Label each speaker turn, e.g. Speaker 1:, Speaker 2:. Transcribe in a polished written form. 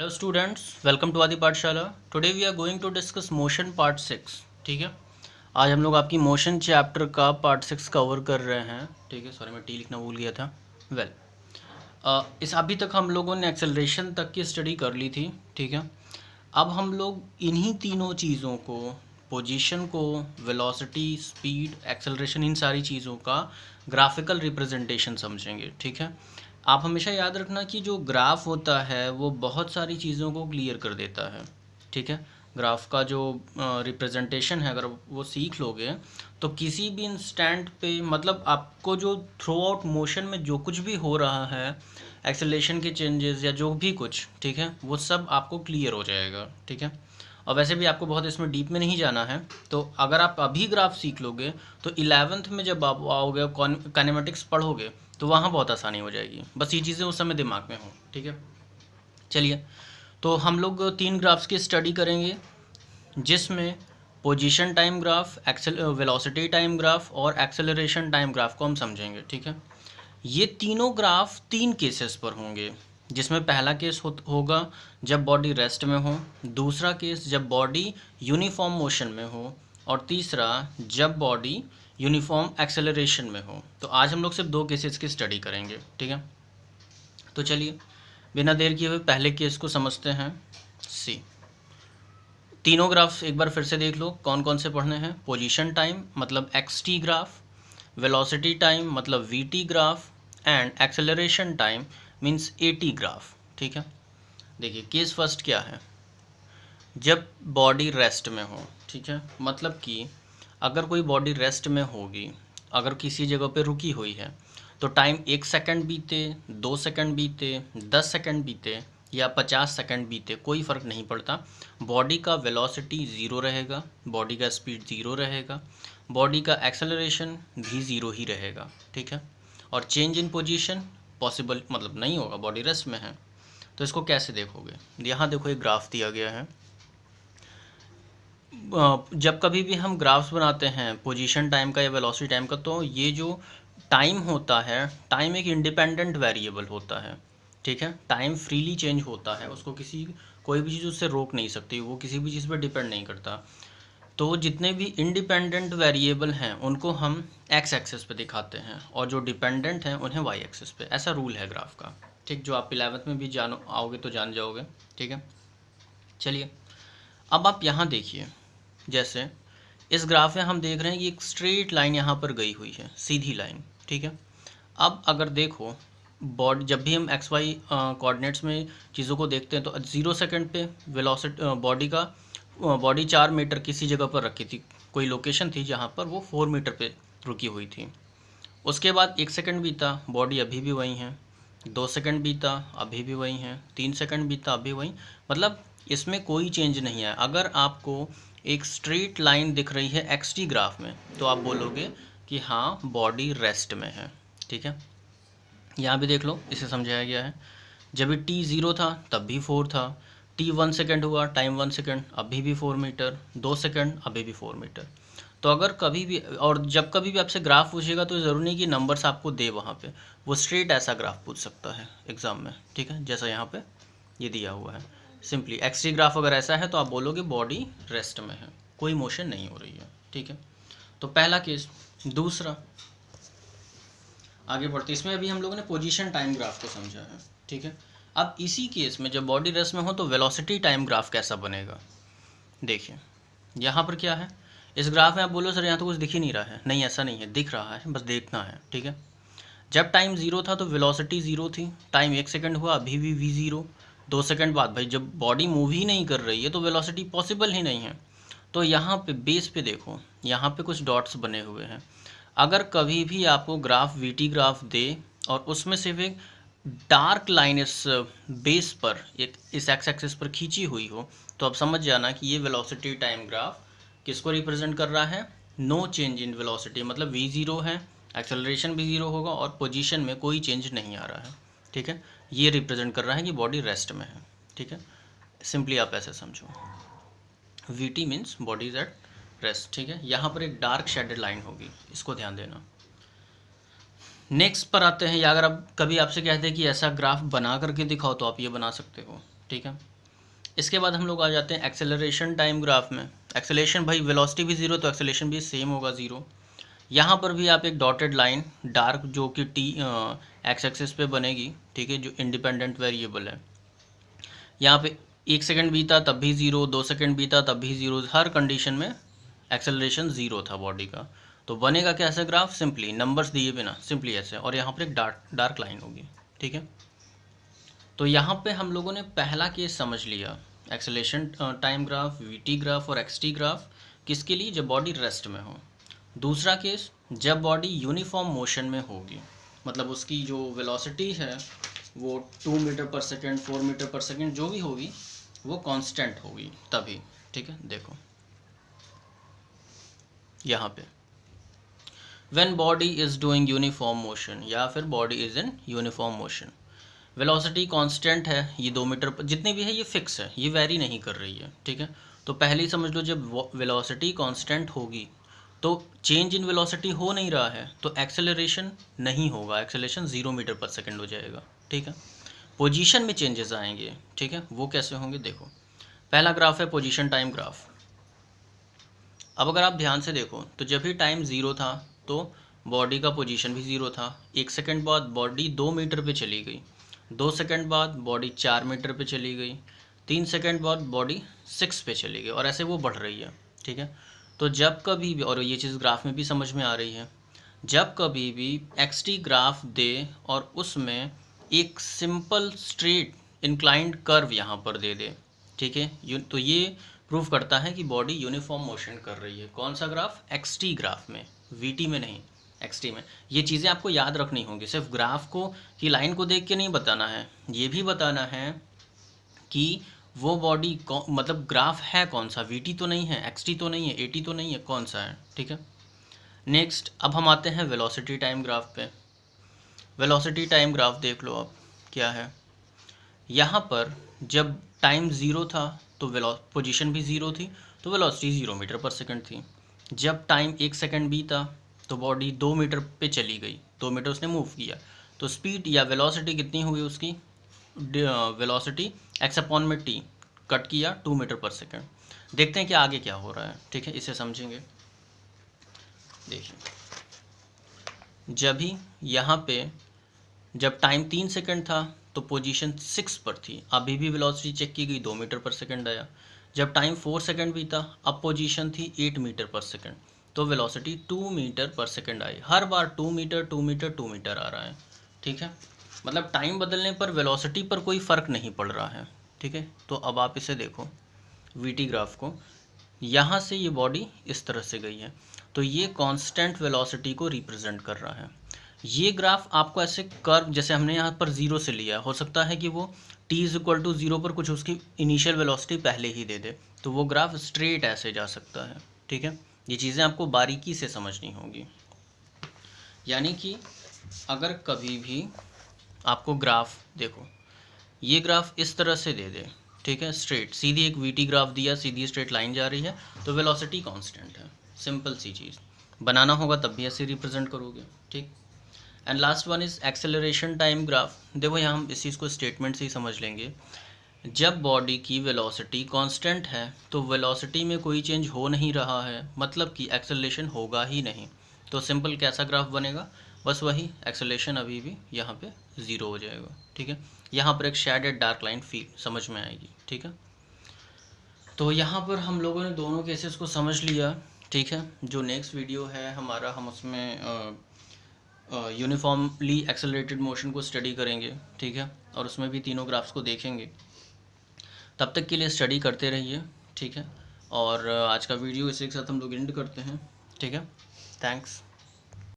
Speaker 1: Hello students, welcome to Aadi Pathshala. Today we are going to discuss motion part 6। ठीक है, आज हम लोग आपकी मोशन चैप्टर का पार्ट 6 कवर कर रहे हैं। ठीक है, सॉरी मैं टी लिखना भूल गया था। इस अभी तक हम लोगों ने एक्सेलरेशन तक की स्टडी कर ली थी। ठीक है, अब हम लोग इन्हीं तीनों चीज़ों को, पोजीशन को, वेलोसिटी, स्पीड, एक्सेलरेशन, इन सारी चीज़ों का ग्राफिकल रिप्रेजेंटेशन समझेंगे। ठीक है, आप हमेशा याद रखना कि जो ग्राफ होता है वो बहुत सारी चीज़ों को क्लियर कर देता है। ठीक है, ग्राफ का जो रिप्रेजेंटेशन है अगर वो सीख लोगे तो किसी भी इंस्टेंट पे, मतलब आपको जो थ्रू आउट मोशन में जो कुछ भी हो रहा है, एक्सेलरेशन के चेंजेस या जो भी कुछ, ठीक है, वो सब आपको क्लियर हो जाएगा। ठीक है, और वैसे भी आपको बहुत इसमें डीप में नहीं जाना है, तो अगर आप अभी ग्राफ सीख लोगे तो 11th में जब आप आओगे काइनेमेटिक्स पढ़ोगे तो वहाँ बहुत आसानी हो जाएगी। बस ये चीज़ें उस समय दिमाग में हो। ठीक है, चलिए, तो हम लोग 3 ग्राफ्स की स्टडी करेंगे जिसमें position time graph, velocity time graph और एक्सेलरेशन टाइम ग्राफ को हम समझेंगे। ठीक है, ये तीनों ग्राफ 3 केसेस पर होंगे, जिसमें पहला केस होगा जब बॉडी रेस्ट में हो, दूसरा केस जब बॉडी यूनिफॉर्म मोशन में हो, और तीसरा जब बॉडी यूनिफॉर्म एक्सेलरेशन में हो। तो आज हम लोग सिर्फ 2 केसेस की स्टडी करेंगे। ठीक है, तो चलिए बिना देर किए हुए पहले केस को समझते हैं। सी, तीनों ग्राफ्स एक बार फिर से देख लो कौन कौन से पढ़ने हैं। पोजीशन टाइम मतलब X T graph, velocity time मतलब V T graph, and acceleration time means A T graph. ठीक है, देखिए केस फर्स्ट क्या है, जब बॉडी रेस्ट में हो। ठीक है, मतलब कि अगर कोई बॉडी रेस्ट में होगी, अगर किसी जगह पे रुकी हुई है, तो टाइम 1 सेकंड बीते, 2 सेकंड बीते, 10 सेकंड बीते या 50 सेकंड बीते, कोई फ़र्क नहीं पड़ता। बॉडी का वेलोसिटी ज़ीरो रहेगा, बॉडी का स्पीड ज़ीरो रहेगा, बॉडी का एक्सेलरेशन भी ज़ीरो ही रहेगा। ठीक है, और चेंज इन पोजीशन पॉसिबल मतलब नहीं होगा, बॉडी रेस्ट में है। तो इसको कैसे देखोगे, यहाँ देखो एक ग्राफ दिया गया है। जब कभी भी हम ग्राफ्स बनाते हैं पोजीशन टाइम का या वेलोसिटी टाइम का, तो ये जो टाइम होता है, टाइम एक इंडिपेंडेंट वेरिएबल होता है। ठीक है, टाइम फ्रीली चेंज होता है, उसको कोई भी चीज़ उससे रोक नहीं सकती, वो किसी भी चीज़ पर डिपेंड नहीं करता। तो जितने भी इंडिपेंडेंट वेरिएबल हैं उनको हम एक्स एक्सिस पे दिखाते हैं, और जो डिपेंडेंट हैं उन्हें वाई एक्सिस पे। ऐसा रूल है ग्राफ का। ठीक, जो आप 11th में भी आओगे तो जान जाओगे। ठीक है, चलिए अब आप यहाँ देखिए, जैसे इस ग्राफ में हम देख रहे हैं कि एक स्ट्रेट लाइन यहाँ पर गई हुई है, सीधी लाइन। ठीक है, अब अगर देखो बॉडी, जब भी हम एक्स वाई कोऑर्डिनेट्स में चीज़ों को देखते हैं तो 0 सेकंड पे वेलोसिटी बॉडी 4 मीटर किसी जगह पर रखी थी, कोई लोकेशन थी जहाँ पर वो 4 मीटर पे रुकी हुई थी। उसके बाद 1 सेकंड बीता, बॉडी अभी भी वहीं है, 2 सेकंड बीता, अभी भी वहीं है, 3 सेकंड बीता, अभी वहीं, मतलब इसमें कोई चेंज नहीं है। अगर आपको एक स्ट्रेट लाइन दिख रही है एक्स टी ग्राफ में तो आप बोलोगे कि हाँ बॉडी रेस्ट में है। ठीक है, यहाँ भी देख लो, इसे समझाया गया है। जब भी टी 0 था तब भी 4 था, टी 1 सेकंड हुआ, टाइम 1 सेकंड, अभी भी 4 मीटर, 2 सेकंड, अभी भी 4 मीटर। तो अगर कभी भी, और जब कभी भी आपसे ग्राफ पूछेगा तो ज़रूरी नहीं कि नंबर्स आपको दे वहाँ पे, वो स्ट्रेट ऐसा ग्राफ पूछ सकता है एग्ज़ाम में। ठीक है, जैसा यहाँ पे ये दिया हुआ है, सिंपली एक्स टी ग्राफ अगर ऐसा है तो आप बोलोगे बॉडी रेस्ट में है, कोई मोशन नहीं हो रही है। ठीक है, तो पहला केस। दूसरा, आगे बढ़ते, इसमें अभी हम लोगों ने पोजीशन टाइम ग्राफ को समझा है। ठीक है, अब इसी केस में जब बॉडी रेस्ट में हो तो वेलोसिटी टाइम ग्राफ कैसा बनेगा। देखिए यहाँ पर क्या है, इस ग्राफ में आप बोलो सर यहाँ तो कुछ दिख ही नहीं रहा है। नहीं, ऐसा नहीं है, दिख रहा है, बस देखना है। ठीक है, जब टाइम 0 था तो वेलोसिटी 0 थी, टाइम 1 सेकंड हुआ, अभी भी v 0, 2 सेकंड बाद, भाई जब बॉडी मूव ही नहीं कर रही है तो वेलोसिटी पॉसिबल ही नहीं है। तो यहाँ पे बेस पे देखो, यहाँ पे कुछ डॉट्स बने हुए हैं। अगर कभी भी आपको ग्राफ वीटी ग्राफ दे और उसमें सिर्फ एक डार्क लाइन इस बेस पर, एक इस एक्स एक्सिस पर खींची हुई हो, तो आप समझ जाना कि ये वेलोसिटी टाइम ग्राफ किसको रिप्रेजेंट कर रहा है, नो चेंज इन वेलोसिटी, मतलब v 0 है, एक्सेलरेशन भी 0 होगा और पोजीशन में कोई चेंज नहीं आ रहा है। ठीक है, ये रिप्रेजेंट कर रहा है कि बॉडी रेस्ट में है। ठीक है, सिंपली आप ऐसे समझो, we T means body is at rest. ठीक है, यहाँ पर एक डार्क शेडेड लाइन होगी, इसको ध्यान देना। नेक्स्ट पर आते हैं, या अगर अब कभी आपसे कहते हैं कि ऐसा ग्राफ बना करके दिखाओ तो आप ये बना सकते हो। ठीक है, इसके बाद हम लोग आ जाते हैं एक्सेलरेशन टाइम ग्राफ में। एक्सेलरेशन भाई वेलोसिटी भी ज़ीरो तो एक्सेलरेशन भी सेम होगा ज़ीरो। यहाँ पर भी आप एक डॉटेड लाइन डार्क जो कि एक्स एक्सिस पे बनेगी, ठीक है, जो इंडिपेंडेंट वेरिएबल है। यहाँ पे 1 सेकंड बीता तब भी ज़ीरो, 2 सेकंड बीता तब भी ज़ीरो, हर कंडीशन में एक्सेलरेशन ज़ीरो था बॉडी का। तो बनेगा कैसा ग्राफ, सिंपली नंबर्स दिए बिना सिंपली ऐसे, और यहाँ पर एक डार्क लाइन होगी, ठीक है। तो यहाँ पे हम लोगों ने पहला केस समझ लिया, acceleration time graph, VT graph और एक्सटी ग्राफ, किसके लिए, जब बॉडी रेस्ट में हो। दूसरा केस, जब बॉडी यूनिफॉर्म मोशन में होगी, मतलब उसकी जो वेलोसिटी है वो 2 मीटर पर सेकेंड, 4 मीटर पर सेकेंड जो भी होगी वो कांस्टेंट होगी तभी, ठीक है। देखो यहाँ पे when body is doing uniform motion, या फिर body is in uniform motion, velocity constant है, ये 2 मीटर पर जितनी भी है ये फिक्स है, ये वेरी नहीं कर रही है, ठीक है। तो पहले ही समझ लो, जब वेलोसिटी कांस्टेंट होगी तो चेंज इन वेलोसिटी हो नहीं रहा है तो एक्सेलरेशन नहीं होगा, एक्सेलरेशन 0 मीटर पर सेकंड हो जाएगा, ठीक है। पोजीशन में चेंजेस आएंगे, ठीक है, वो कैसे होंगे देखो। पहला ग्राफ है पोजीशन टाइम ग्राफ। अब अगर आप ध्यान से देखो तो जब भी टाइम 0 था तो बॉडी का पोजीशन भी 0 था। 1 सेकंड बाद बॉडी 2 मीटर पे चली गई, 2 सेकंड बाद बॉडी 4 मीटर पे चली गई, 3 सेकंड बाद बॉडी 6 पे चली गई, और ऐसे वो बढ़ रही है, ठीक है। तो जब कभी भी, और ये चीज़ ग्राफ में भी समझ में आ रही है, जब कभी भी एक्सटी ग्राफ दे और उसमें एक सिंपल स्ट्रेट इंक्लाइंड कर्व यहाँ पर दे दे, ठीक है, तो ये प्रूव करता है कि बॉडी यूनिफॉर्म मोशन कर रही है। कौन सा ग्राफ, एक्सटी ग्राफ में, वीटी में नहीं, एक्सटी में। ये चीज़ें आपको याद रखनी होंगी, सिर्फ ग्राफ को की लाइन को देख के नहीं बताना है, ये भी बताना है कि वो बॉडी मतलब ग्राफ है कौन सा, वीटी तो नहीं है, एक्सटी तो नहीं है, एटी तो नहीं है, कौन सा है, ठीक है। नेक्स्ट अब हम आते हैं वेलोसिटी टाइम ग्राफ पे। वेलोसिटी टाइम ग्राफ देख लो अब क्या है। यहाँ पर जब टाइम 0 था तो पोजीशन भी 0 थी, तो वेलोसिटी 0 मीटर पर सेकंड थी। जब टाइम 1 सेकंड बीता तो बॉडी 2 मीटर पे चली गई, 2 मीटर उसने मूव किया, तो स्पीड या वेलोसिटी कितनी हुई उसकी, वेलोसिटी एक्स अपॉन में टी कट किया 2 मीटर पर सेकंड। देखते हैं कि आगे क्या हो रहा है, ठीक है, इसे समझेंगे। देखिए जब ही यहाँ पे जब टाइम 3 सेकंड था तो पोजीशन 6 पर थी, अभी भी वेलोसिटी चेक की गई 2 मीटर पर सेकंड आया। जब टाइम 4 सेकंड बीता अब पोजीशन थी 8 मीटर पर सेकंड, तो वेलोसिटी 2 मीटर पर सेकंड आई। हर बार 2 मीटर 2 मीटर 2 मीटर आ रहा है, ठीक है। मतलब टाइम बदलने पर वेलोसिटी पर कोई फ़र्क नहीं पड़ रहा है, ठीक है। तो अब आप इसे देखो वीटी ग्राफ को, यहाँ से ये बॉडी इस तरह से गई है, तो ये कांस्टेंट वेलोसिटी को रिप्रेजेंट कर रहा है। ये ग्राफ आपको ऐसे कर्व, जैसे हमने यहाँ पर 0 से लिया, हो सकता है कि वो t इज इक्वल टू 0 पर कुछ उसकी इनिशियल वेलोसिटी पहले ही दे दे, तो वो ग्राफ स्ट्रेट ऐसे जा सकता है, ठीक है। ये चीज़ें आपको बारीकी से समझनी होगी। यानी कि अगर कभी भी आपको ग्राफ देखो, ये ग्राफ इस तरह से दे दे, ठीक है, स्ट्रेट सीधी एक वीटी ग्राफ दिया, सीधी स्ट्रेट लाइन जा रही है, तो वेलोसिटी कांस्टेंट है। सिंपल सी चीज़ बनाना होगा तब भी ऐसे रिप्रेजेंट करोगे, ठीक। And last one is acceleration time graph. देखो यहाँ हम इस चीज़ को स्टेटमेंट से ही समझ लेंगे। जब बॉडी की वेलोसिटी कांस्टेंट है तो वेलोसिटी में कोई चेंज हो नहीं रहा है, मतलब कि एक्सेलरेशन होगा ही नहीं। तो सिंपल कैसा ग्राफ बनेगा, बस वही, एक्सेलरेशन अभी भी यहाँ पे 0 हो जाएगा, ठीक है। यहाँ पर एक शेडेड डार्क लाइन फील समझ में आएगी, ठीक है। तो यहाँ पर हम लोगों ने दोनों केसेस को समझ लिया, ठीक है। जो नेक्स्ट वीडियो है हमारा, हम उसमें यूनिफॉर्मली एक्सेलरेटेड मोशन को स्टडी करेंगे, ठीक है, और उसमें भी तीनों ग्राफ्स को देखेंगे। तब तक के लिए स्टडी करते रहिए, ठीक है। और आज का वीडियो इसी के साथ हम लोग एंड करते हैं, ठीक है। थैंक्स।